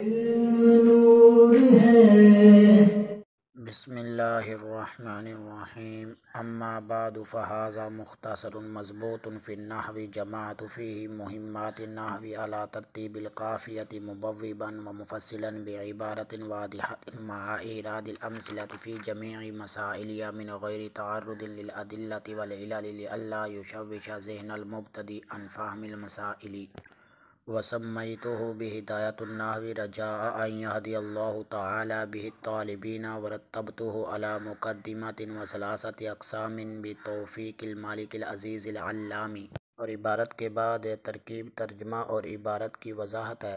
نور ہے۔ بسم اللہ الرحمن الرحیم اما بعد فہذا مختصر مضبوط فی النحو جمعت فیہ مہمات النحو علی ترتیب القافیۃ مبوبا ومفصلا بعبارۃ واضحۃ مع ایراد الامثلۃ فی جمیع مسائلها من غیر تعرض للأدلۃ والعلل لئلا یشوش ذہن المبتدئ عن فہم المسائل وسمیتہ بہدایۃ النحو رجاء ان یہدی اللہ تعالی بہ الطالبین ورتبتہ علی مقدمۃ وثلاثۃ اقسام بتوفیق المالک العزیز العلام۔ اور عبارت کے بعد ترکیب ترجمہ اور عبارت کی وضاحت ہے۔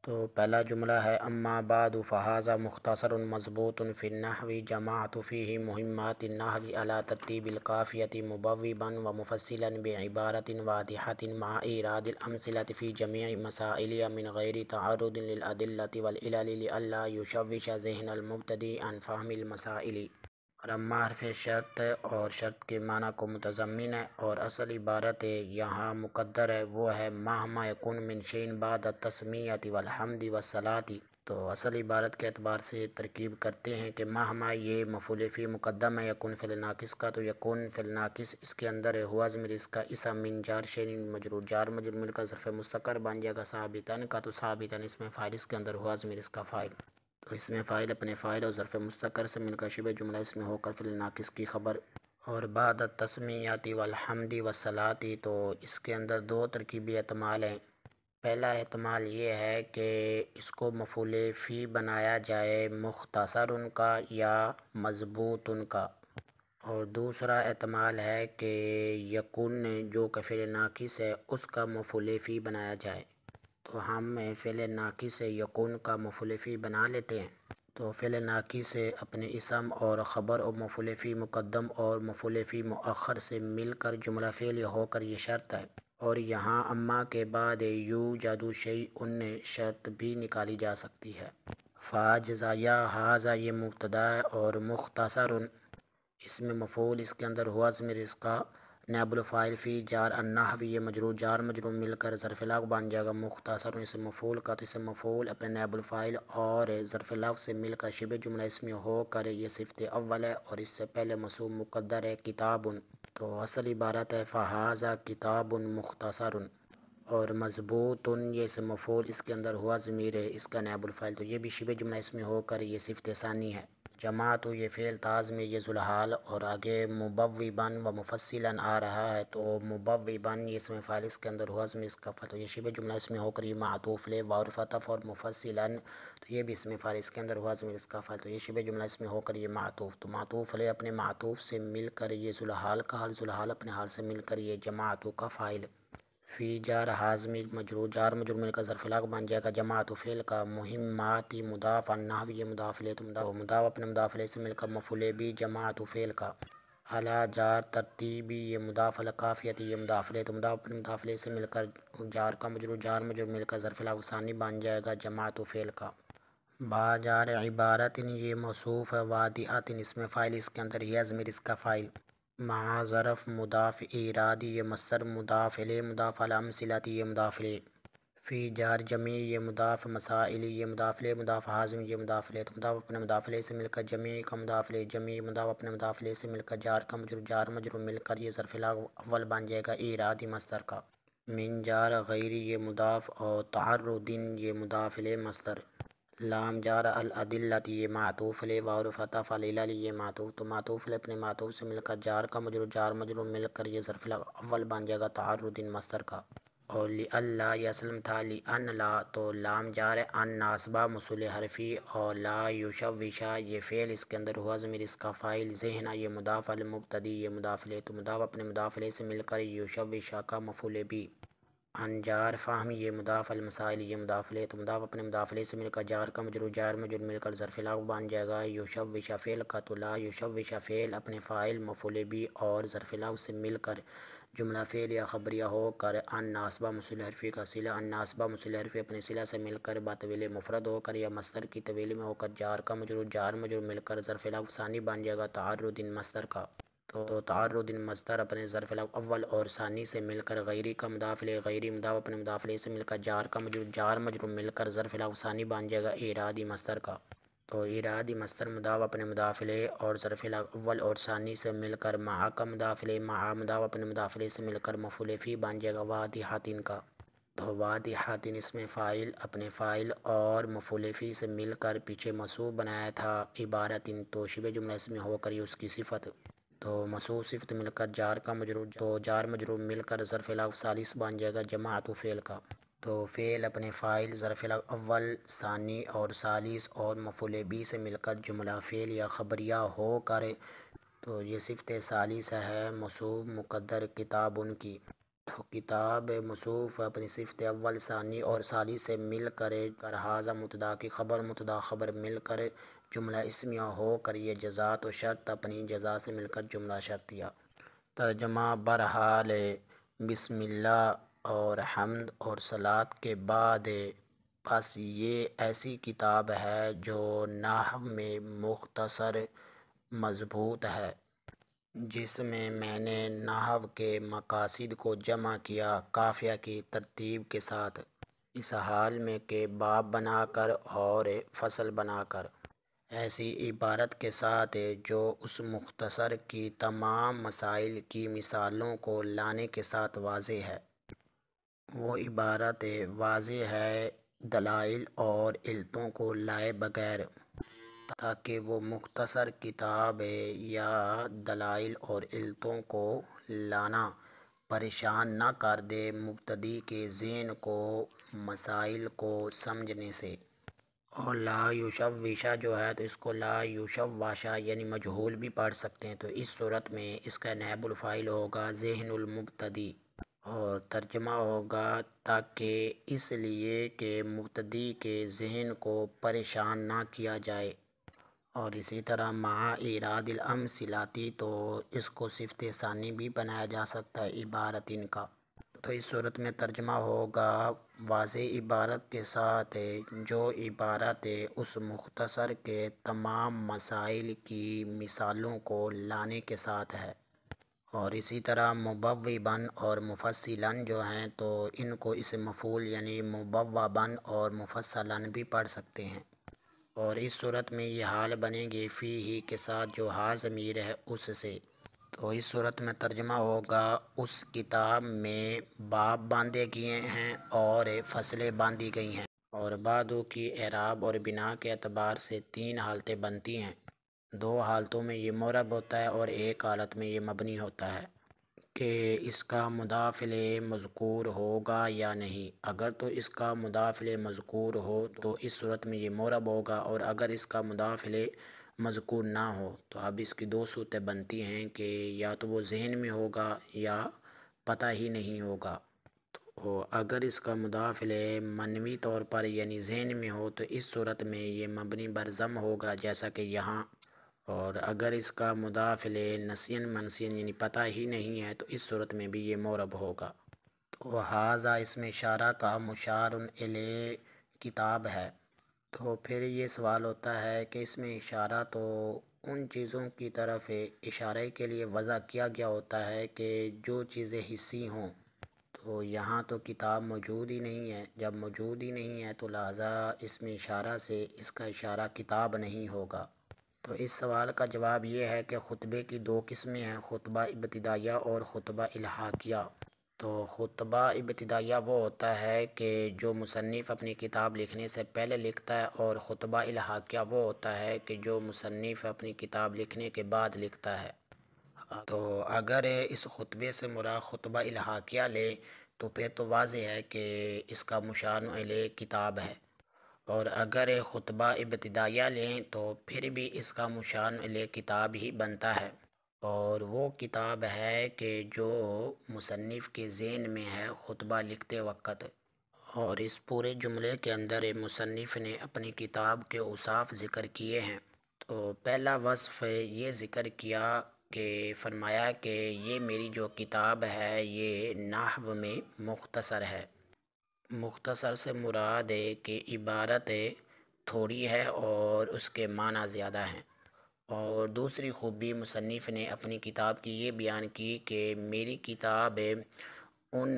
تو پہلا جملہ ہے اما بعد فہذا مختصر مضبوط فی النحو جمعت فیہ مہمات النحو علی ترتیب القافیۃ مبوبا ومفصلا بعبارۃ واضحۃ مع ایراد الامثلۃ فی جمیع مسائلها من غیر تعرض للأدلۃ والعلل لئلا یشوش ذہن المبتدئ عن فہم المسائل۔ اور اما حرف شرط اور شرط کے معنی کو متضمن ہے اور اصل عبارت یہاں مقدر ہے وہ ہے مہما یکن من شیء بعد التسمیۃ والحمد والصلاۃ۔ تو اصل عبارت کے اعتبار سے ترکیب کرتے ہیں کہ مہما یہ مفعول فی مقدم ہے یکن فعل ناقص کا، تو یکن فعل ناقص اس کے اندر ہے ہوا ضمیر اس کا اسم من جار شیء مجرور جار مجرور مل کر ظرف مستقر بن جائے گا ثابتاً کا، تو ثابتاً اس میں فاعل اس کے اندر ہوا ضمیر اس کا فاعل، تو اس میں فاعل اپنے فاعل اور ظرف مستقر سے مل کر شبہ جملہ اس میں ہو کر فعل ناقص کی خبر۔ اور بعد التسمیۃ والحمد والصلاۃ، تو اس کے اندر دو ترکیبی احتمال ہیں۔ پہلا احتمال یہ ہے کہ اس کو مفعول فی بنایا جائے مختصر کا یا مضبوط کا، اور دوسرا احتمال ہے کہ یکن جو کہ فعل ناقص ہے اس کا مفعول فی بنایا جائے۔ تو ہم فعل ناقص یکن کا مفعول فی بنا لیتے ہیں، تو فعل ناقص اپنے اسم اور خبر اور مفعول فی مقدم اور مفعول فی مؤخر سے مل کر جملہ فعلیہ ہو کر یہ شرط ہے۔ اور یہاں اما کے بعد یوجد شیء شرط بھی نکالی جا سکتی ہے۔ فاجزا یا ھذا یہ مبتدا ہے اور مختصر اس میں مفعول اس کے اندر ہوا ضمیر اس کا نائب الفاعل فی جار النحو یہ مجرور جار مجرور مل کر ظرف لغو بن جائے گا مختصر اس مفعول کا، تو اس مفعول اپنے نائب الفاعل اور ظرف لغو سے مل کر شبہ جملہ اس میں ہو کر یہ صفت اول ہے اور اس سے پہلے موصوف مقدر ہے کتاب، تو اصل عبارت ہے فہذا کتاب مختصر۔ اور مضبوط یہ اسم مفعول اس کے اندر ہوا ضمیر ہے اس کا نائب الفاعل، تو یہ بھی شبہ جملہ اس میں ہو کر یہ صفت ثانی ہے۔ جماعت یہ فعل تاز میں یہ ذوالحال اور آگے مبوبا و مفصلا آ رہا ہے، تو مبوبا یہ اسم فاعل اس کے اندر ہوا ضمیر اس کا فعل، تو یہ شبہ جملہ اس میں ہو کر یہ معطوف لے واو عطف اور مفصلا، تو یہ بھی اسم فاعل اس کے اندر ہوا ضمیر اس کا فعل، تو یہ شبہ جملہ اس میں ہو کر یہ معطوف، تو معطوف لے اپنے معطوف سے مل کر یہ ذوالحال کا حال ذوالحال اپنے حال سے مل کر یہ جماعت کا فاعل۔ فی جار حازمی مجرور جار مجرور مل کر ظرف لغو بن جائے گا جماعت فعل کا، مہمات مضاف النحو یہ مضاف الیہ تو مضاف اپنے مضاف الیہ سے مل کر مفعول بھی جماعت فعل کا، اعلی جار ترتیبی یہ مضاف القافیت یہ مضاف الیہ تو مضاف اپنے مضاف الیہ سے مل کر جار کا مجرور جار مجرور مل کر ظرف لغو ثانی بن جائے گا جماعت فعل کا۔ با جار عبارت یہ موصوف ہے واضحۃ اس میں فاعل اس کے اندر یہ ضمیر اس کا فاعل، مع ظرف مضاف ایرادی یہ مصدر مضاف الیہ مضاف الامثلۃ یہ مضاف الیہ۔ فی جار جمیع یہ مضاف مسائل یہ مضاف الیہ مضاف حازم یہ مضاف الیہ تو مضاف اپنے مضاف الیہ سے مل کر جمیع کا مضاف الیہ جمیع مضاف اپنے مضاف الیہ سے مل کر جار کا مجرور جار مجرور مل کر یہ ظرف لغو اول بن جائے گا ایرادی مصدر کا، من جار غیر یہ مضاف اور تعرض یہ مضاف الیہ مصدر، لام جار الادلۃ یہ معطوف علیہ واو عطف العلل یہ معطوف، تو معطوف علیہ اپنے معطوف سے مل کر جار کا مجرور جار مجرور مل کر یہ ظرف لغو اول بن جائے گا تعرض مصدر کا۔ اور لئلا یہ اصل میں تھا لأن لا، تو لام جار ان ناصبہ موصول حرفی اور لا یشوش یہ فعل اس کے اندر ہوا ضمیر اس کا فاعل، ذہن یہ مضاف المبتدی یہ مضاف الیہ تو مضاف اپنے مضاف الیہ سے مل کر یشوش کا مفعول بھی، ان جار فہم یہ مضاف المسائل یہ مضاف الیہ تو مضاف اپنے مضاف الیہ سے مل کر جار کا مجرور جار مجرور مل کر ظرف لغو بن جائے گا یشوش فعل کا، تو لا یشوش فعل اپنے فاعل مفعول بھی اور ظرف لغو سے مل کر جملہ فعل یا خبریہ ہو کر ان ناصبہ موصول حرفی کا صلہ، ان ناصبہ موصول حرفی اپنے صلہ سے مل کر با طویل مفرد ہو کر یا مصدر کی طویل میں ہو کر جار کا مجرور جار مجرور مل کر ظرف لغو ثانی بن جائے گا تعرض مصدر کا۔ تو تعرض مصدر اپنے ظرف اول اور ثانی سے مل کر غیری کا مضاف الیہ، غیری مضاف اپنے مضاف الیہ سے مل کر جار کا مجرور، جار مجرور مل کر ظرف ثانی بن جائے گا ارادی مصدر کا۔ تو ارادی مصدر مضاف اپنے مضاف الیہ اور ظرف اول اور ثانی سے مل کر مع کا مضاف الیہ، مع مضاف اپنے مضاف الیہ سے مل کر مفعول فی بن جائے گا واضحۃ کا۔ تو واضحۃ اس میں فاعل اپنے فاعل اور مفعول فی سے مل کر پیچھے منصوب بنایا تھا عبارت، تو شبہ جملہ اس میں ہو کر یہ اس کی صفت، تو منصوب صفت مل کر جار کا مجرور، تو جار مجرور مل کر ظرف ثالث بن جائے گا جماعت فعل کا۔ تو فعل اپنے فاعل ظرف اول ثانی اور ثالث اور مفعول بی سے مل کر جملہ فعل یا خبریہ ہو کر، تو یہ صفت ثالث ہے موصوف مقدر کتاب ان کی۔ تو کتاب موصوف اپنی صفت اول ثانی اور ثالث سے مل کر ہذا مبتدا کی خبر، مبتدا خبر مل کر جملہ اسمیہ ہو کر یہ جزات و شرط اپنی جزا سے مل کر جملہ شرطیہ۔ ترجمہ برحال بسم اللہ اور حمد اور صلاۃ کے بعد بس یہ ایسی کتاب ہے جو نحو میں مختصر مضبوط ہے، جس میں نے نحو کے مقاصد کو جمع کیا قافیہ کی ترتیب کے ساتھ، اس حال میں کہ باب بنا کر اور فصل بنا کر، ایسی عبارت کے ساتھ جو اس مختصر کی تمام مسائل کی مثالوں کو لانے کے ساتھ واضح ہے۔ وہ عبارت واضح ہے دلائل اور علتوں کو لائے بغیر، تاکہ وہ مختصر کتاب یا دلائل اور علتوں کو لانا پریشان نہ کر دے مبتدی کے ذہن کو مسائل کو سمجھنے سے۔ اور لا یشوشا جو ہے تو اس کو لا یشوشا یعنی مجہول بھی پڑھ سکتے ہیں، تو اس صورت میں اس کا نائب الفاعل ہوگا ذہن المبتدی، اور ترجمہ ہوگا تاکہ اس لیے کہ مبتدی کے ذہن کو پریشان نہ کیا جائے۔ اور اسی طرح مع ایراد الامثلاتی، تو اس کو صفت ثانی بھی بنایا جا سکتا ہے عبارت ان کا۔ تو اس صورت میں ترجمہ ہوگا واضح عبارت کے ساتھ جو عبارت اس مختصر کے تمام مسائل کی مثالوں کو لانے کے ساتھ ہے۔ اور اسی طرح مبوباً اور مفصلاً جو ہیں تو ان کو اس مفعول یعنی مبوباً اور مفصلاً بھی پڑھ سکتے ہیں۔ اور اس صورت میں یہ حال بنے گی فی ہی کے ساتھ جو ہا ضمیر ہے اس سے، تو اس صورت میں ترجمہ ہوگا اس کتاب میں باب باندھے گئے ہیں اور فصلیں باندھی گئی ہیں۔ اور بعدو کی اعراب اور بنا کے اعتبار سے تین حالتیں بنتی ہیں، دو حالتوں میں یہ معرب ہوتا ہے اور ایک حالت میں یہ مبنی ہوتا ہے کہ اس کا مضاف الیہ مذکور ہوگا یا نہیں۔ اگر تو اس کا مضاف الیہ مذکور ہو تو اس صورت میں یہ معرب ہوگا، اور اگر اس کا مضاف الیہ مذکور نہ ہو تو اب اس کی دو صورتیں بنتی ہیں کہ یا تو وہ ذہن میں ہوگا یا پتہ ہی نہیں ہوگا۔ تو اگر اس کا مضاف الیہ منوی طور پر یعنی ذہن میں ہو تو اس صورت میں یہ مبنی بر ضم ہوگا جیسا کہ یہاں، اور اگر اس کا مضاف الیہ نسین منسین یعنی پتہ ہی نہیں ہے تو اس صورت میں بھی یہ معرب ہوگا۔ تو ھذا اس میں اشارہ کا مشار الیہ کتاب ہے۔ تو پھر یہ سوال ہوتا ہے کہ اس میں اشارہ تو ان چیزوں کی طرف اشارے کے لیے وضع کیا گیا ہوتا ہے کہ جو چیزیں حسی ہوں، تو یہاں تو کتاب موجود ہی نہیں ہے، جب موجود ہی نہیں ہے تو لہٰذا اس میں اشارہ سے اس کا اشارہ کتاب نہیں ہوگا۔ تو اس سوال کا جواب یہ ہے کہ خطبے کی دو قسمیں ہیں، خطبہ ابتدائیہ اور خطبہ الحاقیہ۔ تو خطبہ ابتدائیہ وہ ہوتا ہے کہ جو مصنف اپنی کتاب لکھنے سے پہلے لکھتا ہے، اور خطبہ الحاقیہ وہ ہوتا ہے کہ جو مصنف اپنی کتاب لکھنے کے بعد لکھتا ہے۔ تو اگر اس خطبے سے مراد خطبہ الحاقیہ لے تو پھر تو واضح ہے کہ اس کا مشار الیہ کتاب ہے، اور اگر خطبہ ابتدائیہ لیں تو پھر بھی اس کا مشار الیہ کتاب ہی بنتا ہے، اور وہ کتاب ہے کہ جو مصنف کے ذہن میں ہے خطبہ لکھتے وقت۔ اور اس پورے جملے کے اندر مصنف نے اپنی کتاب کے اوصاف ذکر کیے ہیں۔ تو پہلا وصف یہ ذکر کیا کہ فرمایا کہ یہ میری جو کتاب ہے یہ نحو میں مختصر ہے۔ مختصر سے مراد ہے کہ عبارت تھوڑی ہے اور اس کے معنی زیادہ ہیں، اور دوسری خوبی مصنف نے اپنی کتاب کی یہ بیان کی کہ میری کتاب ان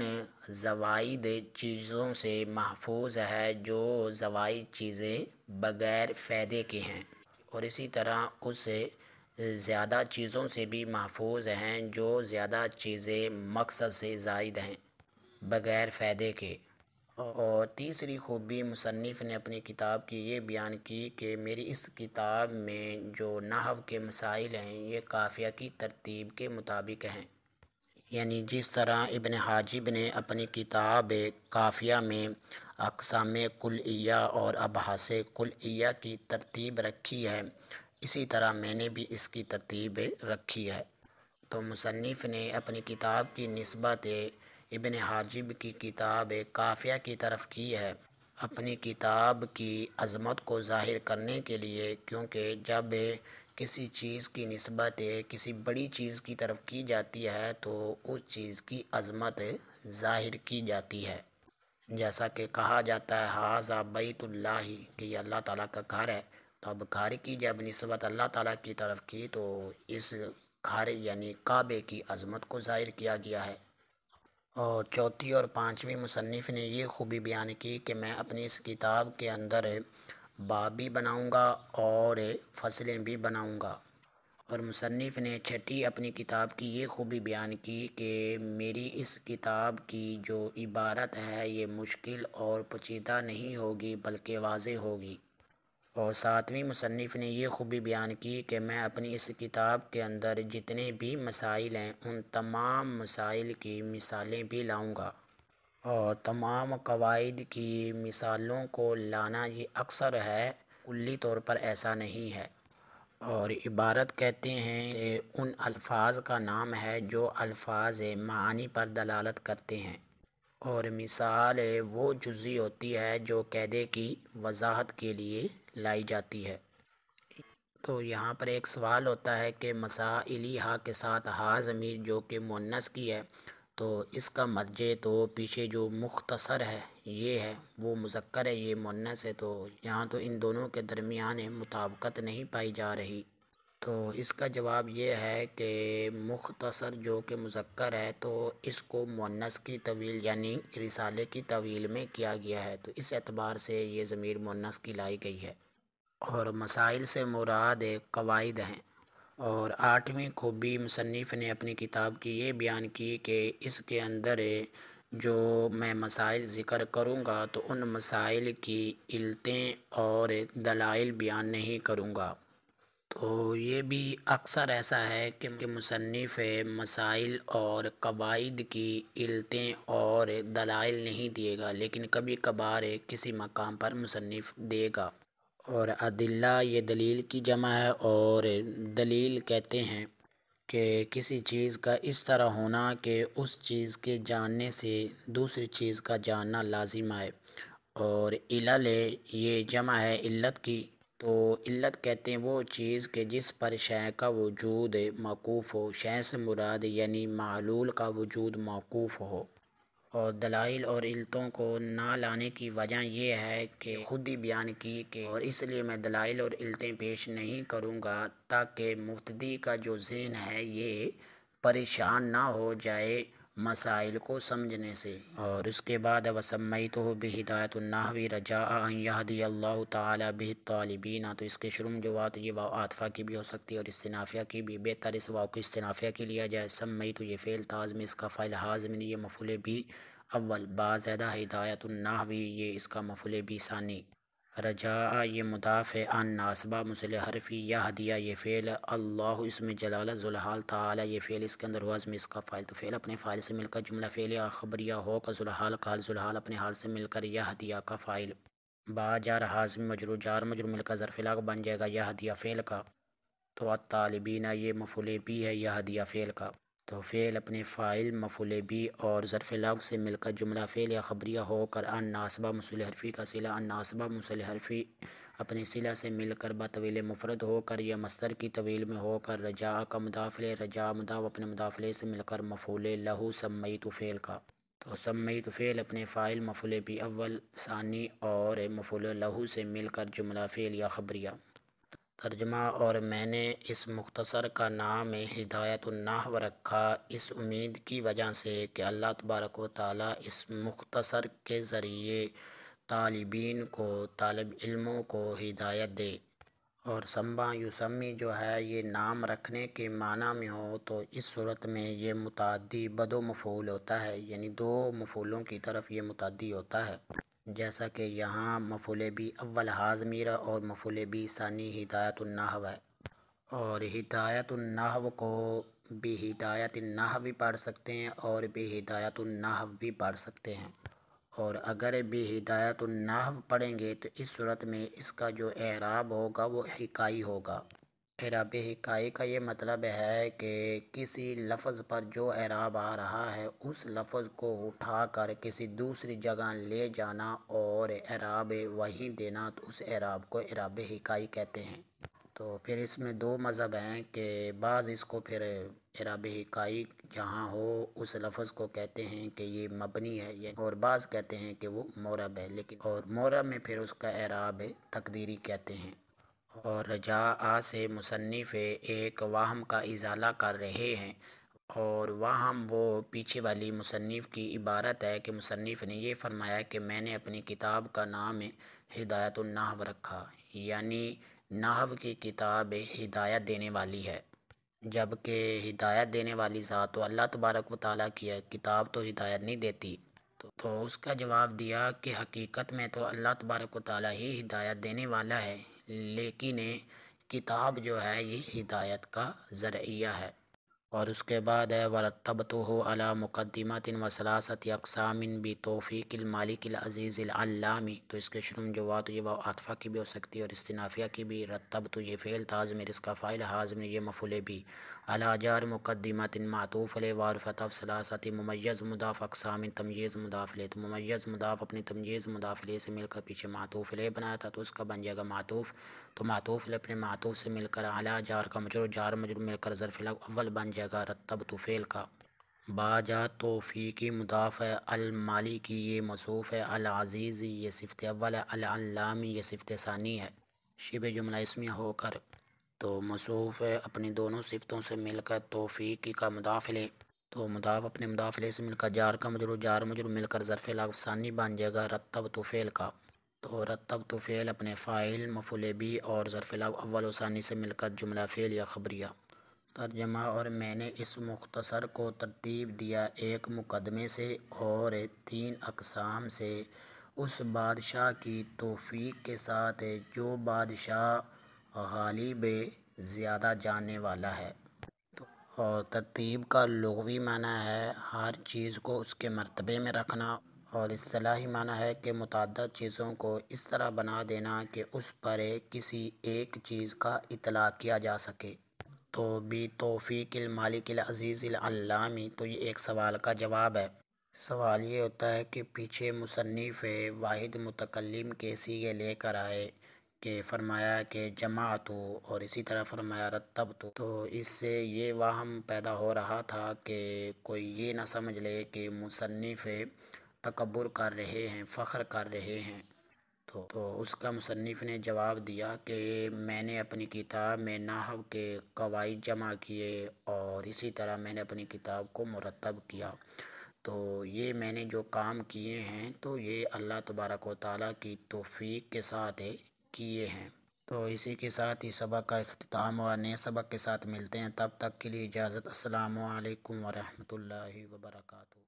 زوائد چیزوں سے محفوظ ہے جو زوائد چیزیں بغیر فائدے کے ہیں، اور اسی طرح اس سے زیادہ چیزوں سے بھی محفوظ ہیں جو زیادہ چیزیں مقصد سے زائد ہیں بغیر فائدے کے۔ اور تیسری خوبی مصنف نے اپنی کتاب کی یہ بیان کی کہ میری اس کتاب میں جو نحو کے مسائل ہیں یہ قافیہ کی ترتیب کے مطابق ہیں، یعنی جس طرح ابن حاجب نے اپنی کتاب قافیہ میں اقسام کلیہ اور ابحاث کلیہ کی ترتیب رکھی ہے، اسی طرح میں نے بھی اس کی ترتیب رکھی ہے۔ تو مصنف نے اپنی کتاب کی نسبت ابن حاجب کی کتاب قافیہ کی طرف کی ہے، اپنی کتاب کی عظمت کو ظاہر کرنے کے لیے، کیونکہ جب کسی چیز کی نسبت کسی بڑی چیز کی طرف کی جاتی ہے تو اس چیز کی عظمت ظاہر کی جاتی ہے، جیسا کہ کہا جاتا ہے ھذا بیت اللہ، کہ یہ اللہ تعالیٰ کا گھر ہے، تو اب گھر کی جب نسبت اللہ تعالیٰ کی طرف کی تو اس گھر یعنی کعبے کی عظمت کو ظاہر کیا گیا ہے۔ اور چوتھی اور پانچویں مصنف نے یہ خوبی بیان کی کہ میں اپنی اس کتاب کے اندر باب بھی بناؤں گا اور فصلیں بھی بناؤں گا۔ اور مصنف نے چھٹی اپنی کتاب کی یہ خوبی بیان کی کہ میری اس کتاب کی جو عبارت ہے یہ مشکل اور پیچیدہ نہیں ہوگی بلکہ واضح ہوگی۔ اور ساتویں مصنف نے یہ خوبی بیان کی کہ میں اپنی اس کتاب کے اندر جتنے بھی مسائل ہیں ان تمام مسائل کی مثالیں بھی لاؤں گا، اور تمام قواعد کی مثالوں کو لانا یہ اکثر ہے، کلی طور پر ایسا نہیں ہے۔ اور عبارت کہتے ہیں ان الفاظ کا نام ہے جو الفاظ معانی پر دلالت کرتے ہیں، اور مثال وہ جزئی ہوتی ہے جو قاعدے کی وضاحت کے لیے لائی جاتی ہے۔ تو یہاں پر ایک سوال ہوتا ہے کہ مسائلی ہا کے ساتھ ہا ضمیر جو کہ مؤنث کی ہے، تو اس کا مرجع تو پیچھے جو مختصر ہے یہ ہے، وہ مذکر ہے یہ مؤنث ہے، تو یہاں تو ان دونوں کے درمیان مطابقت نہیں پائی جا رہی۔ تو اس کا جواب یہ ہے کہ مختصر جو کہ مذکر ہے تو اس کو مؤنث کی طویل یعنی رسالے کی طویل میں کیا گیا ہے، تو اس اعتبار سے یہ ضمیر مؤنث کی لائی گئی ہے۔ اور مسائل سے مراد قواعد ہیں۔ اور آٹھویں خوبی مصنف نے اپنی کتاب کی یہ بیان کی کہ اس کے اندر جو میں مسائل ذکر کروں گا تو ان مسائل کی علتیں اور دلائل بیان نہیں کروں گا۔ تو یہ بھی اکثر ایسا ہے کہ مصنف مسائل اور قواعد کی علتیں اور دلائل نہیں دیے گا، لیکن کبھی کبھار کسی مقام پر مصنف دے گا۔ اور ادلہ یہ دلیل کی جمع ہے، اور دلیل کہتے ہیں کہ کسی چیز کا اس طرح ہونا کہ اس چیز کے جاننے سے دوسری چیز کا جاننا لازم آئے۔ اور علل یہ جمع ہے علت کی، تو علت کہتے ہیں وہ چیز کہ جس پر شے کا وجود موقوف ہو، شے سے مراد یعنی معلول کا وجود موقوف ہو۔ اور دلائل اور علتوں کو نہ لانے کی وجہ یہ ہے کہ خود ہی بیان کی کہ اور اس لیے میں دلائل اور علتیں پیش نہیں کروں گا تاکہ مبتدی کا جو ذہن ہے یہ پریشان نہ ہو جائے مسائل کو سمجھنے سے۔ اور اس کے بعد وَسَمَّيْتُهُ بِهِدَایَةِ النَّحْوِ رَجَاءَ أَن يَهْدِيَ اللَّهُ تَعَالَى بِهِ الطَّالِبِينَ، تو اس کے شروع میں جو بات یہ واو عاطفہ کی بھی ہو سکتی ہے اور استنافیہ کی بھی، بہتر اس واو کو استنافیہ کی لیا جائے۔ سمیت یہ فعل تاز میں اس کا فاعل حاضم یہ مفعول بھی اول، با زیادہ ہدایت النحوی یہ اس کا مفعول بھی ثانی، رجاء یہ مضاف ہے، ان ناصبہ مصلح حرفی، یہدیہ یہ فعل، اللہ اسم جلالہ ذوالحال، تعالی یہ فعل اس کے اندر ہوا اس کا فاعل، تو فعل اپنے فاعل سے مل کر جملہ فعلیہ خبریہ ہو کا ذوالحال کا حال، ذوالحال اپنے حال سے مل کر یہدیہ کا فاعل، با جار حاضم مجرور جار مجرور مل کر ظرف لا بن جائے گا یہدیہ فعل کا، تو الطالبین یہ مفعول بھی ہے یہدیہ فعل کا، تو فعل اپنے فاعل مفعول بھی اور ظرف لاغ سے مل کر جملہ فعل یا خبریہ ہو کر ان ناصبہ مصلح حرفی کا صلہ، ان ناصبہ مصلح حرفی اپنے صلہ سے مل کر بطویل مفرد ہو کر یا مصدر کی طویل میں ہو کر رجاء کا مضاف الیہ، رجاء مضاف اپنے مضاف الیہ سے مل کر مفعول لہو سمیت فعل کا، تو سمیت فعل اپنے فاعل مفعول بھی اول ثانی اور مفعول لہو سے مل کر جملہ فعل یا خبریہ، ترجمہ: اور میں نے اس مختصر کا نام ہدایت النحو رکھا اس امید کی وجہ سے کہ اللہ تبارک و تعالیٰ اس مختصر کے ذریعے طالب علموں کو ہدایت دے۔ اور سمّا یسمی جو ہے یہ نام رکھنے کے معنی میں ہو تو اس صورت میں یہ متعدی بدو مفعول ہوتا ہے، یعنی دو مفعولوں کی طرف یہ متعدی ہوتا ہے، جیسا کہ یہاں مفعول بھی اول حاضمیر اور مفعول بھی ثانی ہدایت النحو ہے۔ اور ہدایت النحو کو بھی ہدایت النحو بھی پڑھ سکتے ہیں اور بھی ہدایت النحو بھی پڑھ سکتے ہیں۔ اور اگر بھی ہدایت النحو پڑھیں گے تو اس صورت میں اس کا جو اعراب ہوگا وہ حکائی ہوگا۔ اعراب حکائی کا یہ مطلب ہے کہ کسی لفظ پر جو اعراب آ رہا ہے اس لفظ کو اٹھا کر کسی دوسری جگہ لے جانا اور اعراب وہی دینا، تو اس اعراب کو اعراب حکائی کہتے ہیں۔ تو پھر اس میں دو مذہب ہیں کہ بعض اس کو پھر اعراب حکائی جہاں ہو اس لفظ کو کہتے ہیں کہ یہ مبنی ہے، اور بعض کہتے ہیں کہ وہ معرب ہے، لیکن اور معرب میں پھر اس کا اعراب تقدیری کہتے ہیں۔ اور رجاء سے مصنف ایک وہم کا ازالہ کر رہے ہیں، اور وہم وہ پیچھے والی مصنف کی عبارت ہے کہ مصنف نے یہ فرمایا کہ میں نے اپنی کتاب کا نام ہدایت النحو رکھا، یعنی نحو کی کتاب ہدایت دینے والی ہے، جبکہ ہدایت دینے والی ذات تو اللہ تبارک و تعالیٰ کی ہے، کتاب تو ہدایت نہیں دیتی۔ تو اس کا جواب دیا کہ حقیقت میں تو اللہ تبارک و تعالیٰ ہی ہدایت دینے والا ہے، لیکن کتاب جو ہے یہ ہدایت کا ذریعہ ہے۔ اور اس کے بعد ہے وَرَتَّبْتُهُ عَلَى مُقَدِّمَةٍ وَثَلَاثَةِ أَقْسَامٍ بِتَوْفِيقِ الْمَالِكِ الْعَزِيزِ الْعَلَّامِ۔ تو اس کے شروع میں جو واو تو یہ واو عاطفہ کی بھی ہو سکتی ہے اور استنافیہ کی بھی۔ رتبت یہ فعل تھا، ضمیر اس کا فاعل، حاضمیر یہ مفعول بھی، علی جار مقدمۃ معطوف علیہ وعرفت ثلاثۃ ممیز مضاف اقسام تمییز مضاف الیہ۔ تو ممیز مضاف اپنی تمییز مضاف الیہ سے مل کر پیچھے معطوف علیہ بنایا تھا تو اس کا بن جائے گا معطوف، تو معطوف علیہ اپنے معطوف سے مل کر علی جار کا مجرور، جار مجرور مل کر ظرف اول بن جائے گا رتبت فعل کا۔ باجا توفیقی مضاف ہے، المالی کی یہ موصوف ہے، العزیز یہ صفت اول ہے، العلامی یہ صفت ثانی ہے، شبہ جملہ اسمیہ ہو کر تو موصوف ہے اپنی دونوں صفتوں سے مل کر توفیقی کا مضاف الیہ، تو مضاف اپنے مضاف الیہ سے مل کر جار کا مجرور، جار مجرور مل کر ظرف ثانی بن جائے گا رتبت فعل کا۔ تو رتبت فعل اپنے فاعل مفعول بھی اور ظرف اول و ثانی سے مل کر جملہ فعل یا خبریہ۔ ترجمہ: اور میں نے اس مختصر کو ترتیب دیا ایک مقدمے سے اور 3 اقسام سے، اس بادشاہ کی توفیق کے ساتھ جو بادشاہ غالب زیادہ جاننے والا ہے۔ اور ترتیب کا لغوی معنی ہے ہر چیز کو اس کے مرتبے میں رکھنا، اور اصطلاحی معنی ہے کہ متعدد چیزوں کو اس طرح بنا دینا کہ اس پر کسی ایک چیز کا اطلاق کیا جا سکے۔ تو بتوفیق المالک العزیز العلامی، تو یہ ایک سوال کا جواب ہے۔ سوال یہ ہوتا ہے کہ پیچھے مصنف واحد متکلم کے صیغے لے کر آئے کہ فرمایا کہ جماعت، اور اسی طرح فرمایا رتبت، تو اس سے یہ وہم پیدا ہو رہا تھا کہ کوئی یہ نہ سمجھ لے کہ مصنف تکبر کر رہے ہیں، فخر کر رہے ہیں۔ تو اس کا مصنف نے جواب دیا کہ میں نے اپنی کتاب میں نحو کے قواعد جمع کیے اور اسی طرح میں نے اپنی کتاب کو مرتب کیا، تو یہ میں نے جو کام کیے ہیں تو یہ اللہ تبارک و تعالیٰ کی توفیق کے ساتھ کیے ہیں۔ تو اسی کے ساتھ ہی سبق کا اختتام ہوا، نئے سبق کے ساتھ ملتے ہیں، تب تک کے لیے اجازت، السلام علیکم ورحمۃ اللہ وبرکاتہ۔